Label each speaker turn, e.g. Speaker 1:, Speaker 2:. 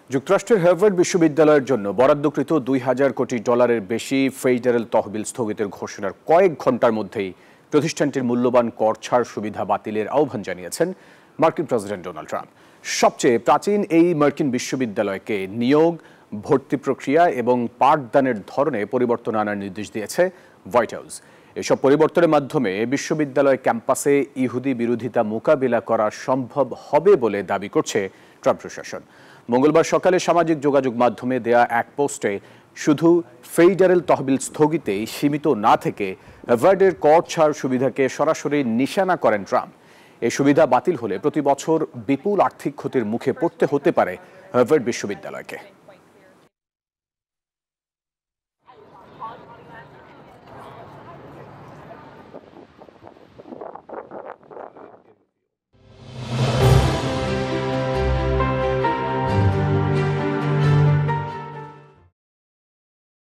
Speaker 1: যুক্তরাষ্ট্রের হার্ভার্ড বিশ্ববিদ্যালয়ের জন্য বরাদ্দকৃত $২,০০০ কোটি বেশি ফেডারেল তহবিল স্থগিতের ঘোষণার কয়েক ঘণ্টার মধ্যেই প্রতিষ্ঠানটির মূল্যবান কর ছাড় সুবিধা বাতিলের আহ্বান জানিয়েছেন মার্কিন প্রেসিডেন্ট ডোনাল্ড ট্রাম্প। সবচেয়ে প্রাচীন এই মার্কিন বিশ্ববিদ্যালয়কে নিয়োগ, ভর্তি প্রক্রিয়া এবং পাঠদানের ধরনে পরিবর্তন আনার নির্দেশ দিয়েছে হোয়াইট হাউস। এসব পরিবর্তনের মাধ্যমে বিশ্ববিদ্যালয় ক্যাম্পাসে ইহুদি বিরোধিতা মোকাবিলা করা সম্ভব হবে বলে দাবি করছে ট্রাম্প প্রশাসন। মঙ্গলবার সকালে সামাজিক যোগাযোগ মাধ্যমে দেয়া এক পোস্টে শুধু ফেডারেল তহবিল স্থগিতেই সীমিত না থেকে হার্ভার্ডের কর ছাড় সুবিধাকে সরাসরি নিশানা করেন ট্রাম্প। এই সুবিধা বাতিল হলে প্রতি বছর বিপুল আর্থিক ক্ষতির মুখে পড়তে হতে পারে হার্ভার্ড বিশ্ববিদ্যালয়কে।